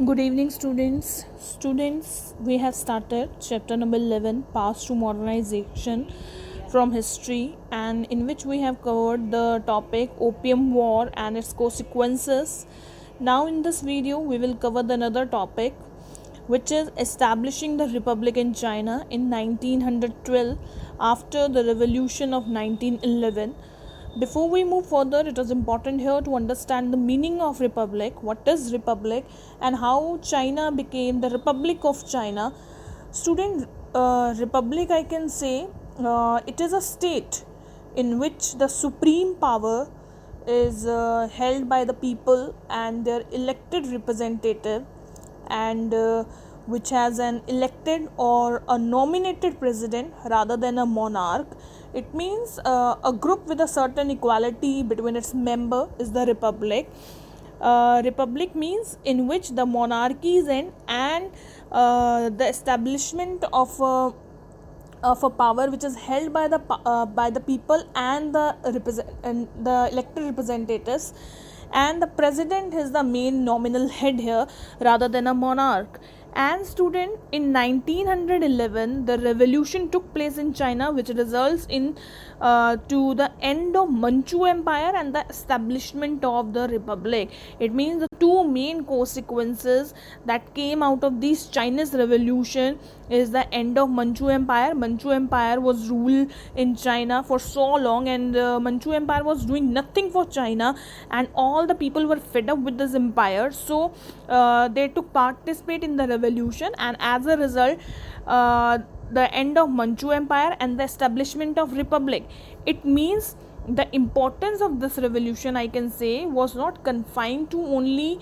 Good evening, students. Students, we have started chapter number 11, Past to Modernization from History, and in which we have covered the topic Opium War and its consequences. Now, in this video, we will cover another topic, which is establishing the Republic in China in 1912 after the Revolution of 1911. Before we move further, it is important here to understand the meaning of republic, what is republic, and how China became the Republic of China. Student, republic, I can say, it is a state in which the supreme power is held by the people and their elected representative, and which has an elected or a nominated president rather than a monarch. It means a group with a certain equality between its member is the republic. Republic means in which the monarchy is in, and the establishment of a power which is held by the people and the elected representatives, and the president is the main nominal head here rather than a monarch. And student, in 1911 the revolution took place in China, which results in to the end of Manchu Empire and the establishment of the republic. It means the two main consequences that came out of this Chinese revolution is the end of Manchu Empire. Manchu Empire was ruled in China for so long, and Manchu Empire was doing nothing for China, and all the people were fed up with this empire. So they took participate in the revolution, and as a result, the end of Manchu Empire and the establishment of republic. It means the importance of this revolution, I can say, was not confined to only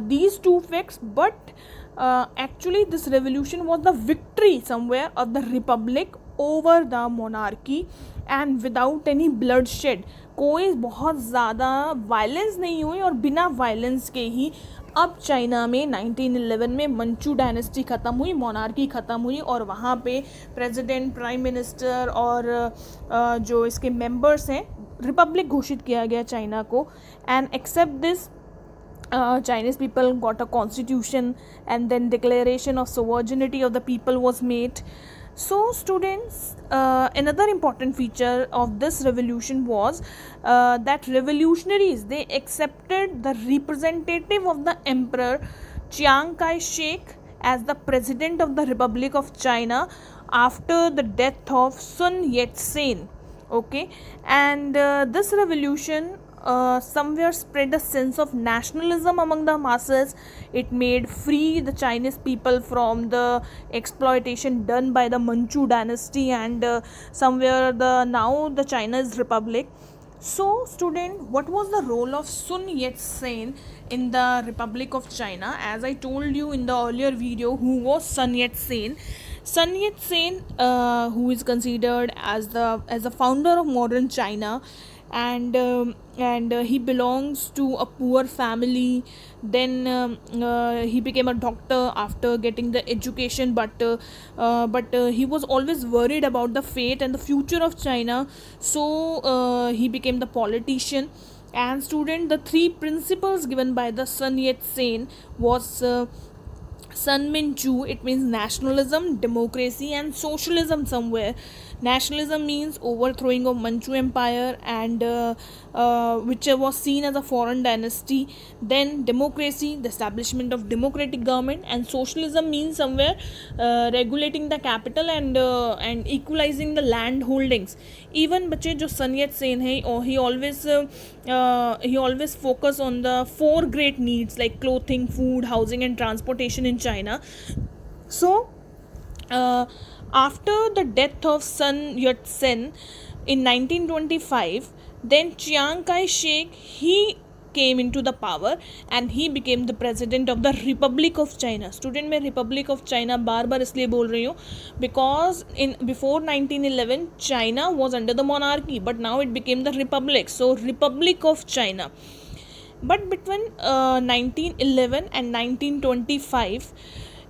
these two facts, but actually this revolution was the victory somewhere of the republic over the monarchy, and without any bloodshed. कोई बहुत ज़्यादा violence नहीं हुई, और बिना violence के ही अब China में 1911 में मंचू डायनेस्टी ख़त्म हुई, मोनार्की ख़त्म हुई, और वहाँ पे प्रेसिडेंट, प्राइम मिनिस्टर और जो इसके मेंबर्स हैं, रिपब्लिक घोषित किया गया चाइना को. And except this, Chinese people got a constitution, and then declaration of sovereignty of the people was made. So students, another important feature of this revolution was that revolutionaries, they accepted the representative of the emperor Chiang Kai-shek as the president of the Republic of China after the death of Sun Yat-sen. Okay, and this revolution somewhere spread a sense of nationalism among the masses. It made free the Chinese people from the exploitation done by the Manchu dynasty, and somewhere now the China is republic. So student, what was the role of Sun Yat-sen in the Republic of China? As I told you in the earlier video, who was Sun Yat-sen? Sun Yat-sen, who is considered as the founder of modern China, and he belongs to a poor family. Then he became a doctor after getting the education, but he was always worried about the fate and the future of China, so he became the politician. And student, the three principles given by the Sun Yat-sen was Sun Min Chu. It means nationalism, democracy, and socialism somewhere. Nationalism means overthrowing of Manchu Empire, and which was seen as a foreign dynasty. Then democracy, the establishment of democratic government, and socialism means somewhere regulating the capital and equalizing the land holdings. Even बच्चे जो Sun Yat-sen है, he always focus on the four great needs like clothing, food, housing, and transportation in China. So after the death of Sun Yat-sen in 1925, then Chiang Kai-shek, he came into the power, and he became the president of the Republic of China. Student, मैं Republic of China बार बार इसलिए बोल रही हूँ because in before 1911 China was under the monarchy, but now it became the Republic. So Republic of China. But between 1911 and 1925,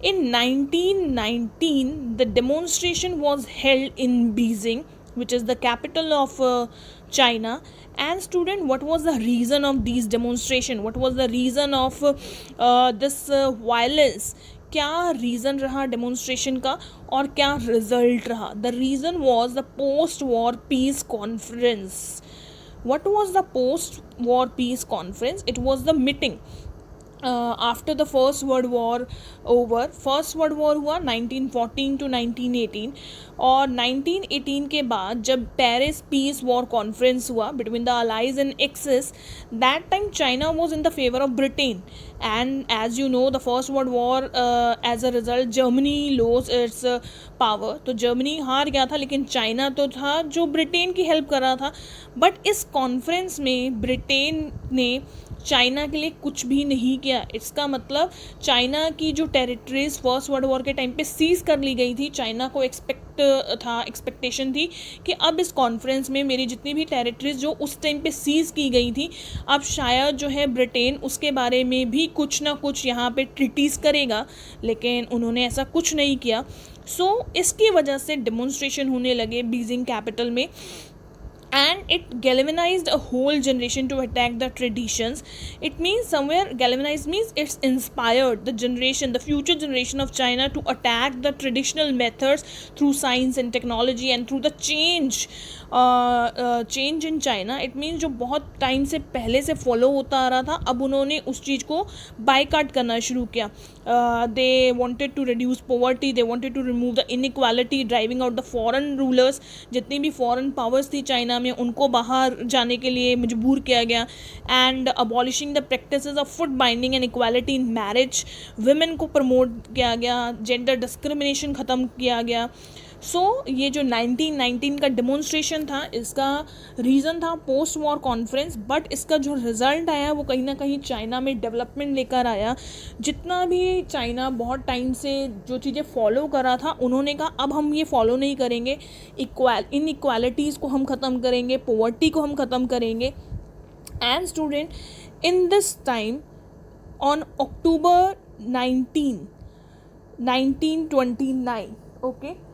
in 1919, the demonstration was held in Beijing, which is the capital of China. And student, what was the reason of these demonstration? What was the reason of this violence? क्या reason रहा demonstration का और क्या result रहा? The reason was the post war piece conference. What was the post-war peace conference? It was the meeting after the first world war over. First world war हुआ 1914 to 1918 और 1918 के बाद जब पेरिस पीस वॉर कॉन्फ्रेंस हुआ between the allies and axis, that time China was in the favour of Britain. And as you know the first world war as a result Germany lost its power. तो Germany हार गया था, लेकिन China तो था जो Britain की help कर रहा था. बट इस कॉन्फ्रेंस में ब्रिटेन ने चाइना के लिए कुछ भी नहीं किया. इसका मतलब चाइना की जो टेरिटरीज फर्स्ट वर्ल्ड वॉर के टाइम पे सीज कर ली गई थी, चाइना को एक्सपेक्टेशन थी कि अब इस कॉन्फ्रेंस में मेरी जितनी भी टेरिटरीज जो उस टाइम पे सीज की गई थी, अब शायद जो है ब्रिटेन उसके बारे में भी कुछ ना कुछ यहाँ पे ट्रीटीज़ करेगा, लेकिन उन्होंने ऐसा कुछ नहीं किया. सो इसकी वजह से डेमोन्स्ट्रेशन होने लगे बीजिंग कैपिटल में. And it galvanized a whole generation to attack the traditions. It means somewhere galvanized means it's inspired the future generation of China to attack the traditional methods through science and technology and through the change in China. It means जो बहुत time से पहले से follow होता आ रहा था, अब उन्होंने उस चीज़ को बायकॉट करना शुरू किया. They wanted to reduce poverty, they wanted to remove the inequality, driving out the foreign rulers. जितनी भी फॉरेन पावर्स थी चाइना में उनको बाहर जाने के लिए मजबूर किया गया. And abolishing the practices of foot binding and equality in marriage, women को प्रमोट किया गया, जेंडर डिस्क्रिमिनेशन ख़त्म किया गया. सो ये जो 1919 का डेमोन्स्ट्रेशन था, इसका रीज़न था पोस्ट वॉर कॉन्फ्रेंस. बट इसका जो रिज़ल्ट आया वो कहीं ना कहीं चाइना में डेवलपमेंट लेकर आया. जितना भी चाइना बहुत टाइम से जो चीज़ें फॉलो कर रहा था, उन्होंने कहा अब हम ये फॉलो नहीं करेंगे, इनइक्वालिटीज़ को हम ख़त्म करेंगे, पॉवर्टी को हम ख़त्म करेंगे. And student, in this time on October 1929 okay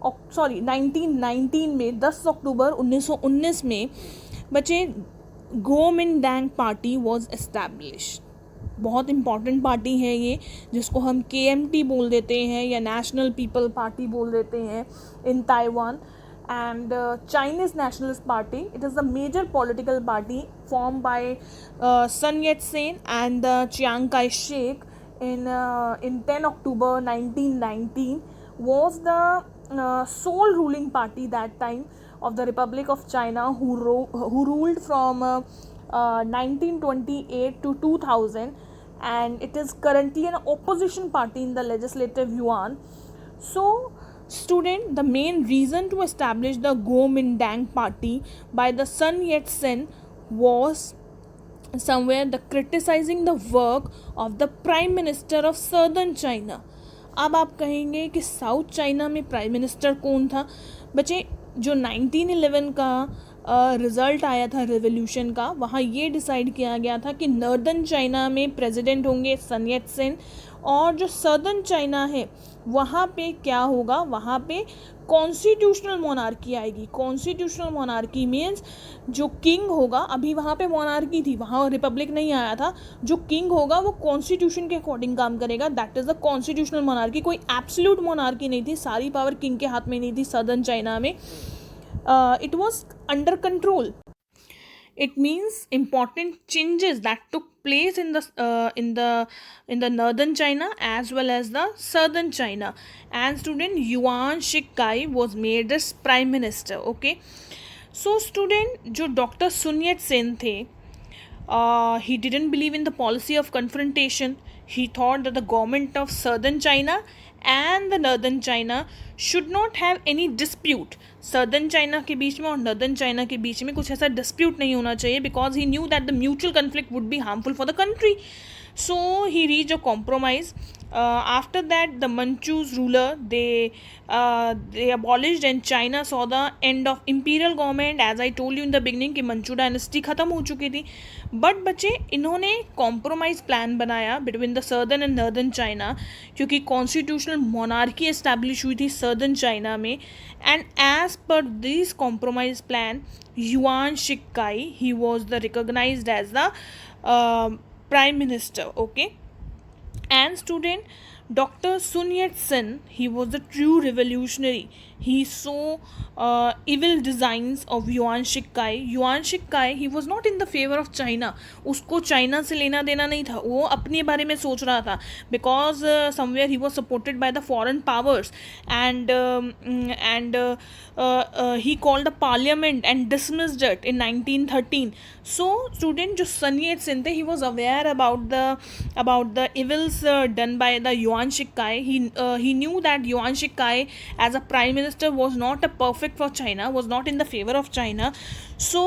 1919 में 10 अक्टूबर 1919 में बच्चे गोमिनडांग पार्टी वॉज एस्टैब्लिश्ड. बहुत इम्पॉर्टेंट पार्टी है ये, जिसको हम KMT बोल देते हैं या नेशनल पीपल पार्टी बोल देते हैं in Taiwan. And Chinese Nationalist Party, it is a major political party formed by Sun Yat-sen and Chiang Kai-shek in 10 October 1919, was the sole ruling party that time of the Republic of China, who ruled from 1928 to 2000, and it is currently an opposition party in the legislative yuan. So student, the main reason to establish the Kuomintang party by the Sun Yat-sen was somewhere the criticizing the work of the prime minister of southern China. अब आप कहेंगे कि south China में prime minister कौन था? बच्चे, जो 1911 का रिज़ल्ट आया था रिवोल्यूशन का, वहाँ ये डिसाइड किया गया था कि नॉर्दर्न चाइना में प्रेसिडेंट होंगे सन यट सेन, और जो सदर्न चाइना है वहाँ पे क्या होगा, वहाँ पे कॉन्स्टिट्यूशनल मोनार्की आएगी. कॉन्स्टिट्यूशनल मोनार्की मीन्स जो किंग होगा, अभी वहाँ पे मोनार्की थी, वहाँ रिपब्लिक नहीं आया था, जो किंग होगा वो कॉन्स्टिट्यूशन के अकॉर्डिंग काम करेगा. That is the constitutional monarchy. कोई एब्सोल्यूट मोनार्की नहीं थी, सारी पावर किंग के हाथ में नहीं थी सदर्न चाइना में. It was under control. It means important changes that took place in the northern China as well as the southern China. And student, Yuan Shikai was made as prime minister. Okay, so student, जो doctor सुन yet Sen थे, he didn't believe in the policy of confrontation. He thought that the government of southern China and the northern China should not have any dispute. Southern China के बीच में और northern China के बीच में कुछ ऐसा dispute नहीं होना चाहिए, because he knew that the mutual conflict would be harmful for the country. So he reach a compromise After that, the Manchus ruler, they abolished, and China saw the end of imperial government. As I told you in the beginning कि मंचू dynasty ख़त्म हो चुकी थी. But बच्चे इन्होंने compromise plan बनाया between the southern and northern China, क्योंकि constitutional monarchy establish हुई थी सर्दर्न चाइना में. And as per this compromise plan, Yuan Shikai, he was the recognised as the prime minister. Okay. And student, Dr. Sun Yat-sen, he was a true revolutionary. He saw evil designs of Yuan Shikai. Yuan Shikai, he was not in the favor of China. उसको China से लेना देना नहीं था, वो अपने बारे में सोच रहा था. Because somewhere he was supported by the foreign powers, and he called a parliament and dismissed it in 1913. So student, जो Sun Yat-sen थे, he was aware about the evils done by the Yuan Shikai. He knew that Yuan Shikai as a prime minister was not a perfect for China, was not in the favor of China. So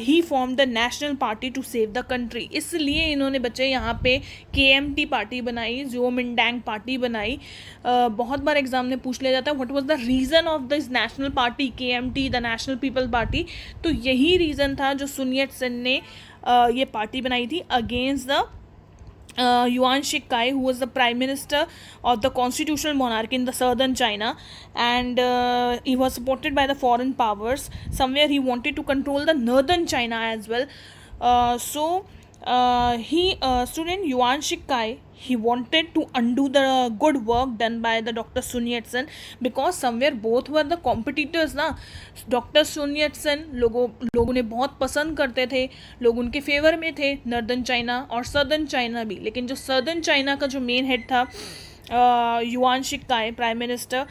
he formed the national party to save the country. इसलिए इन्होंने बच्चे यहाँ पे KMT party बनाई, ज़ोमिंडांग party बनाई. बहुत बार exam में पूछ लिया जाता है what was the reason of this national party KMT, the national people party. तो यही रीज़न था जो सुन यत सेन ने ये पार्टी बनाई थी against the Yuan Shikai, who was the prime minister of the constitutional monarchy in the southern China, and he was supported by the foreign powers. Somewhere he wanted to control the northern China as well. Student Yuan Shikai, he wanted to undo the good work done by the Dr. Sun Yat-sen, because somewhere both were the competitors ना. Doctor Sun यत-सेन लोगों ने बहुत पसंद करते थे, लोग उनके favour में थे, नॉर्दर्न चाइना और सदर्न चाइना भी. लेकिन जो सदर्न चाइना का जो मेन हेड था युआन शिकाई, प्राइम मिनिस्टर,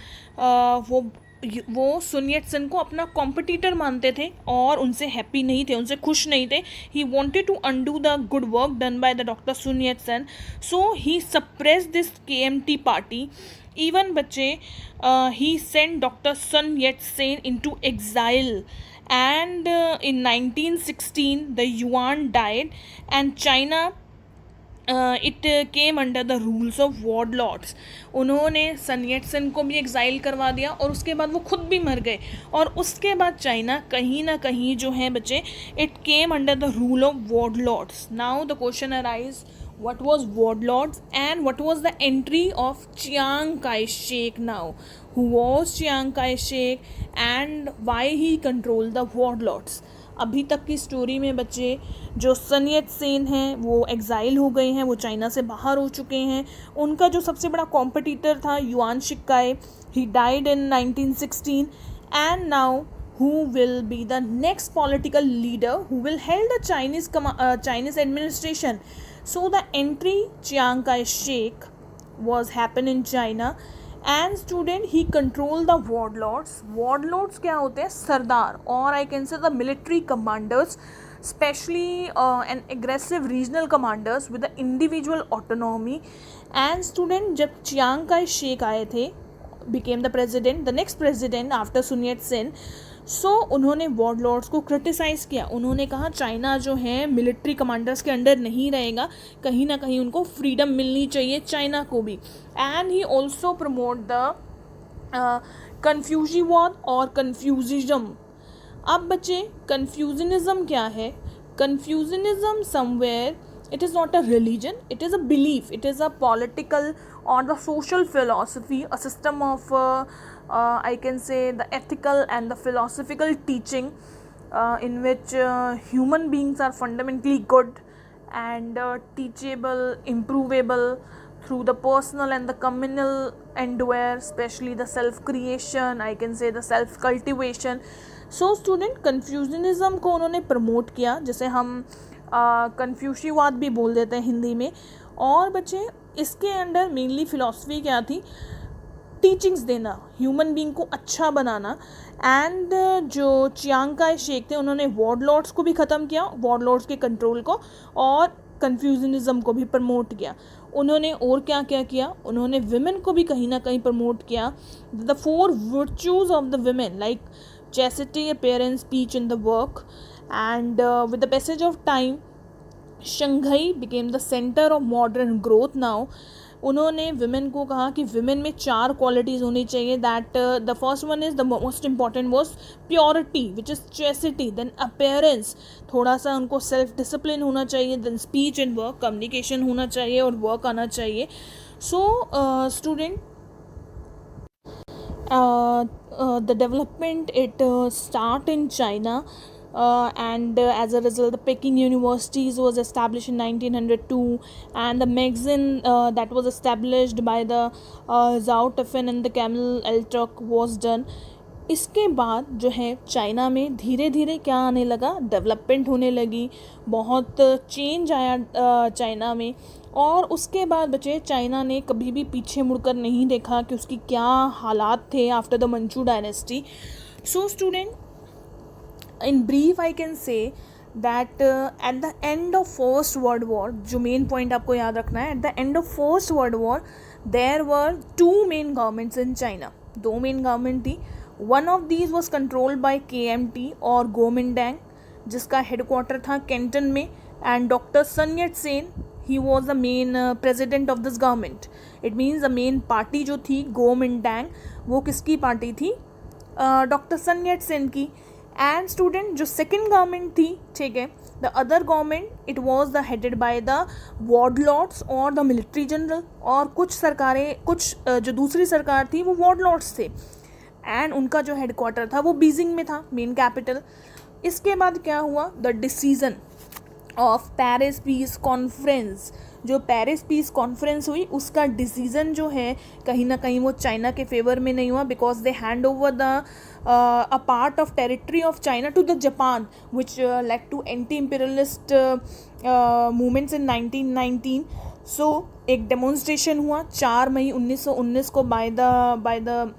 वो सुन यत-सेन को अपना कॉम्पिटिटर मानते थे और उनसे हैप्पी नहीं थे, उनसे खुश नहीं थे. He wanted to undo the good work done by the doctor Sun Yat Sen. So he suppressed this KMT party. Even बच्चे he sent Dr. Sun Yat-sen into exile, and in 1916 the Yuan died and China it came under the rules of warlords. उन्होंने सन यत-सेन को भी exile करवा दिया और उसके बाद वो खुद भी मर गए, और उसके बाद चाइना कहीं ना कहीं जो है बच्चे it came under the rule of warlords. Now the question arise, what was warlords and what was the entry of Chiang Kai-shek now? Who was Chiang Kai-shek and why he controlled the warlords? अभी तक की story में बच्चे जो सन यत-सेन हैं वो exile हो गए हैं, वो चाइना से बाहर हो चुके हैं. उनका जो सबसे बड़ा कॉम्पिटिटर था Yuan Shikai, he died in 1916. And now who will be the next political leader who will head the Chinese administration? So the entry Chiang Kai-shek was happen in China, and student, he controlled the warlords. Warlords क्या होते हैं? सरदार, or I can say the military commanders, especially an aggressive regional commanders with the individual autonomy. And student, जब Chiang Kai-shek आए थे, became the president, the next president after Sun Yat-sen. सो उन्होंने warlords को criticise किया. उन्होंने कहा China जो है मिलिट्री कमांडर्स के अंडर नहीं रहेगा, कहीं ना कहीं उनको फ्रीडम मिलनी चाहिए, चाइना को भी. And he also promote the कन्फ्यूजिवाद और कन्फ्यूजिज्म. अब बच्चे कन्फ्यूजनिज्म क्या है? Confucianism somewhere it is not a religion, it is a belief, it is a political or the social philosophy, a system of I can say the ethical and the philosophical teaching in which human beings are fundamentally good and teachable, improvable through the personal and the communal endeavor, especially the self creation, I can say the self cultivation. So student, confucianism को उन्होंने promote किया, जैसे हम कन्फ्यूशिवाद भी बोल देते हैं हिंदी में. और बच्चे इसके अंडर मेनली फ़िलॉसफी क्या थी? टीचिंग्स देना, ह्यूमन बीइंग को अच्छा बनाना. एंड जो चियांग काय शेक थे उन्होंने वॉरलॉर्ड्स को भी ख़त्म किया, वॉरलॉर्ड्स के कंट्रोल को, और कन्फ्यूजनिज्म को भी प्रमोट किया. उन्होंने और क्या क्या किया? उन्होंने विमेन को भी कहीं ना कहीं प्रमोट किया. The 4 virtues of the women like chastity, appearance, speech in the work. And with the passage of time, Shanghai became the center of modern growth now. उन्होंने विमेन को कहा कि विमेन में 4 क्वालिटीज़ होनी चाहिए, that the first one is the most important was purity which is chastity, then appearance, थोड़ा सा उनको सेल्फ डिसिप्लिन होना चाहिए, then speech and work, communication होना चाहिए और वर्क आना चाहिए. So student, the development it start in China, and as a result the Peking Universities was established in 1902, and the magazine that was established by the Zhao Tiffin and the Camel Eltok was done. इसके बाद जो है China में धीरे धीरे क्या आने लगा, डेवलपमेंट होने लगी, बहुत चेंज आया चाइना में. और उसके बाद बच्चे चाइना ने कभी भी पीछे मुड़कर नहीं देखा कि उसकी क्या हालात थे after the Manchu dynasty. So student, in brief I can say that at the end of first world war, जो मेन पॉइंट आपको याद रखना है, at the end of first world war there were 2 main governments in China. 2 main government थी. One of these was controlled by KMT और Kuomintang, जिसका headquarter था Canton में, and doctor Sun Yat Sen, he was the main president of this government. It means the main party जो थी गोमिंडैंग, वो किसकी party थी, डॉक्टर सन यट सेन की. एंड स्टूडेंट, जो सेकेंड गवर्नमेंट थी, ठीक है, the other government it was the headed by the warlords और द मिलिट्री जनरल. और कुछ सरकारें, कुछ जो दूसरी सरकार थी वो वॉर्डलॉर्ड्स थे, एंड उनका जो हेडक्वार्टर था वो बीजिंग में था, मेन कैपिटल. इसके बाद क्या हुआ, the decision of Paris peace conference, जो पेरिस पीस कॉन्फ्रेंस हुई उसका डिसीजन जो है कहीं ना कहीं वो चाइना के फेवर में नहीं हुआ, because they hand over the a part of territory of China to the Japan, which led to anti imperialist movements in 1919. So एक डेमोन्स्ट्रेशन हुआ 4 मई 1919 को by the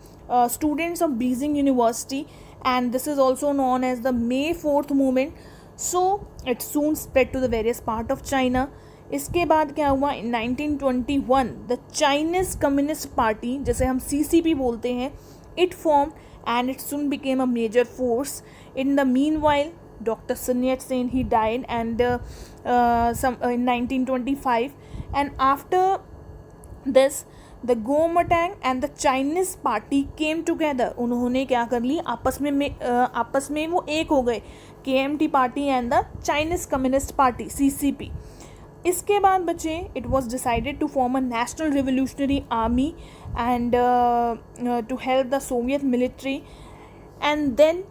students of Beijing university, and this is also known as the May 4th movement. So it soon spread to the various part of China. इसके बाद क्या हुआ, in 1921 the Chinese communist party, जैसे हम CCP बोलते हैं, it form and it soon became a major force. In the meanwhile doctor Sun Yat Sen he died and in 1925, and after this the Kuomintang and the Chinese party came together. उन्होंने क्या कर ली, आपस में वो एक हो गए, KMT party and the Chinese communist party CCP. इसके बाद बच्चे, it was decided to form a national revolutionary army and to help the Soviet military. And then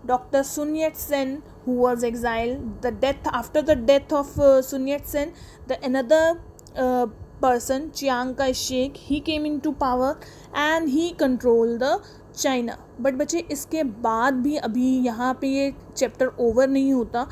Dr. Sun Yat-sen, who was exiled, after the death of Sun Yat-sen, another person, Chiang Kai-shek, he came into power and he controlled the China. But बच्चे, इसके बाद भी अभी यहाँ पे ये chapter over नहीं होता.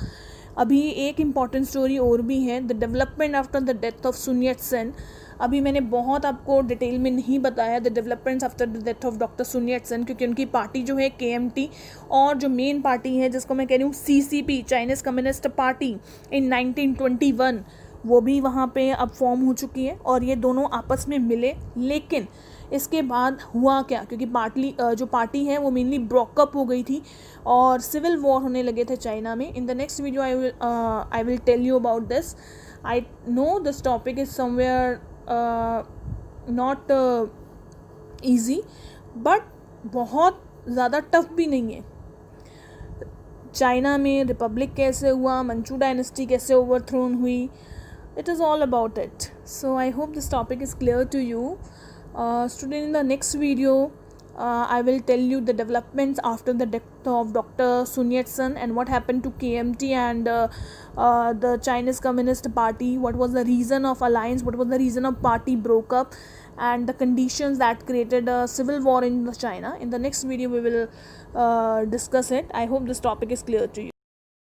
अभी एक इम्पॉर्टेंट स्टोरी और भी है, the development after the death of soon yet Sen. अभी मैंने बहुत आपको डिटेल में नहीं बताया the developments after the death of doctor soon yet Sen, क्योंकि उनकी पार्टी जो है KMT और जो मेन पार्टी है जिसको मैं कह रही हूँ CCP, चाइनीज़ कम्युनिस्ट पार्टी, इन 1921 वो भी वहाँ पे अब फॉर्म हो चुकी है और ये दोनों आपस में मिले. लेकिन इसके बाद हुआ क्या, क्योंकि जो पार्टी है वो मेनली ब्रोकअप हो गई थी और सिविल वॉर होने लगे थे चाइना में. In the next video I will tell you about this. I know this topic is somewhere not easy, but बहुत ज़्यादा टफ भी नहीं है. चाइना में रिपब्लिक कैसे हुआ, मंचू डायनेस्टी कैसे ओवरथ्रोन हुई, it is all about it. So I hope this topic is clear to you. Student, in the next video I will tell you the developments after the death of Dr. Sun Yat-sen and what happened to KMT and the Chinese Communist Party, what was the reason of alliance, what was the reason of party broke up, and the conditions that created a civil war in China. In the next video we will discuss it. I hope this topic is clear to you.